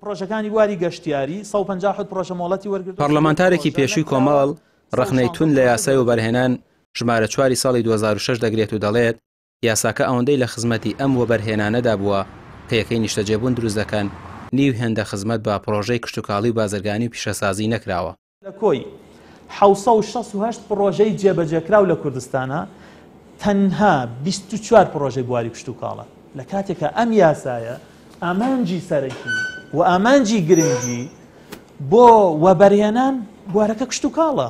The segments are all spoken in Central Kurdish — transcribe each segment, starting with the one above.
پرۆژەکانی بواری گەشتیاری 150 پرۆژە مۆڵەتی وەرگرت. پەرلەمانتارێکی پێشووی کۆمەڵ ڕخنەی تون لە یاسای وەبەرهێنان ژمارە 4 ساڵی 2006 دەگرێت و دەڵێت یاساکە ئەوەندەی لە خزمەتی ئەم وەبەرهێنانەدا بووە کە یەکەی نیشتەجێبوون دروست دەکەن نیو هێندە خزمەت بە پرۆژەی کشتتوکاڵی و بازرگانی و پیشەسازی نەکراوە. لە کۆی 768 پرۆژەی جێبەجێکراو لە کوردستانە تەنها 24 پرۆژەی بواری کشتتوکاڵە لە کاتێکە ئەم یاسایە ئامانجی سەرەکی و ئامانجی گرنگی بۆ وەبەرهێنان بوارەکە کشتتوکاڵە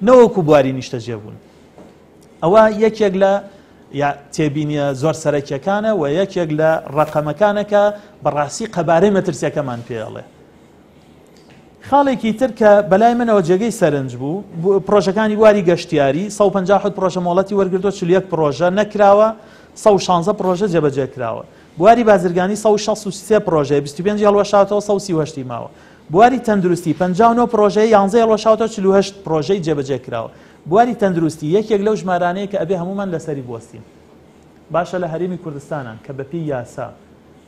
نەوەکو بواری نیشتەجێبوون. ئەوە یەکێک لە تێبینیە زۆر سەرەکیەکانە و یەکێک لە ڕقەمەکانەکە بەڕاستی قەبارەی مەترسیەکەمان پێڵێ. خاڵێکی تر کە بەلای منەوە جێگەی سەرنج بوو پرۆژەکانی بواری گەشتیاری 150 پرۆژە مۆڵەتی وەرگرتووە 41 پرۆژە نەکراوە 116 پرۆژە جێبەجێکراوە. بواری بازرگانی 163 پرۆژە 25 هەڵوەشاتەوە 130 ماوە. بواری تەندروستی 59 پرۆژەی 11 هەڵوەشاتەوە 48 پرۆژەی جێبەجێکراوە. بواری تەندروستی یەکێک لەو ژمارانەیە کە ئەبێ هەمومان لەسەری بوەستین. باشە لە هەرێمی کوردستانان کە بەپی یاسا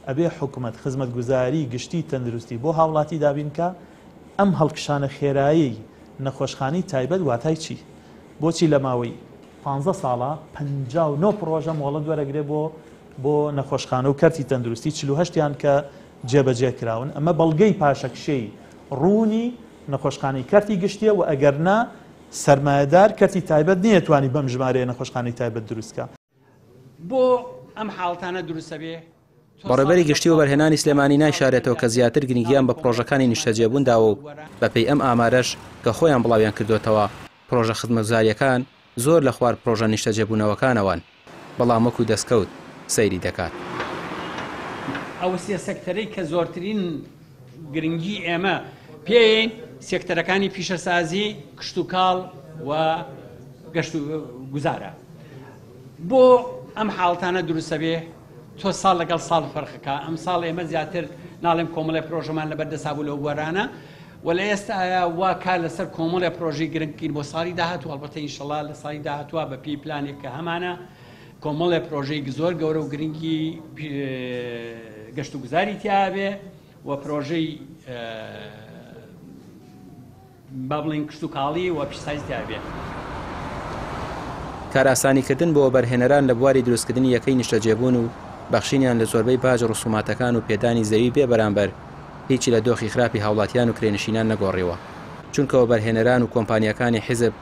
ئەبێ حکوومەت خزمەتگوزاری گشتی تەندروستی بۆ هاوڵاتی دابینکە ئەم هەڵکشانە خێرایی نەخۆشخانەی تایبەت واتای چی؟ بۆچی لە ماوەی 15 ساڵە 59 پرۆژە مۆڵەت وەرەگرێ بۆ نەخۆشخانە و کەرتی تەندروستی 48یان کە جێبەجێکراون. ئەمە بەڵگەی پاشەکشەی ڕوونی نەخۆشخانەی کەرتی گشتیە و ئەگەرنا سەرمایەدار کەرتی تایبەت نەیەتوانی بەم ژمارەیە نەخۆشخانەی تایبەت دروستکە. بۆ ئەم حاڵتانە دروستە بێ بەڕێبەری گشتی و بەرهێنانی سلێمانی نایشارێتەوە کە زیاتر گرنگیان بە پرۆژەکانی نیشتەجێبوونداوە و بەپێی ئەم ئامارەش کە خۆیان بڵاویان کردوتەوە پرۆژە خزمەتگوزاریەکان زۆر لە خوار پرۆژە نیشتەجێبوونەوەکانەوەن بەڵام وەکو دەستکەوت سەیری دەکات. ئەوە سێ سێکتەرەی کە زۆرترین گرنگی ئێمە پێین سێکتەرەکانی پیشەسازی کشتتوکاڵ و گەشت و گوزارە. بۆ ئەم حاڵتانە دروستە بێ تۆ ساڵ لەگەڵ ساڵ فەرقەکە ئەم ساڵ ئێمە زیاتر ناڵێم کۆمەڵی پرۆژەمان لەبەردەسابوو لەو وەرانە و لە ئێستا وا کار لەسەر کۆمەڵی پرۆژەی گرنگین بۆ ساڵی داهاتوو هەڵبەتە ئینشەڵا لە ساڵی داهاتووە بە پێی پلانێک کە هەمانە کۆمەڵی پرۆژەی زۆر گەورە و گرنگی گەشت و گوزاری تیاابێ و پرۆژەی با بڵین کشتتوکاڵی و پیشسازی تیاابێ. کاراسانیکردن بۆ بەرهێنەران لە بواری دروستکردنی یەکەی نیشتەجێبوون و بەخشینیان لە زۆربەی باج ڕسوماتەکان و پێدانی زەوی بێ بەرامبەر هیچی لە دۆخی خراپی هاوڵاتیان و کرێنشینان نەگۆڕیوە چونکەوە بەرهێنەران و کۆمپانیەکانی حیزب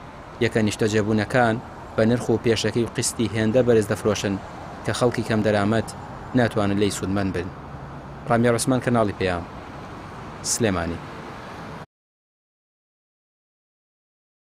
یەکە نیشتەجێبوونەکان بە نرخ و پێشەکەی و قستی هێندە بەرز دەفرۆشن کە خەڵکی کەم دەرامەت ناتوانن لی سوودمەند بن. ڕامیا ڕۆسمان کەناڵی پێیام سلێمانی.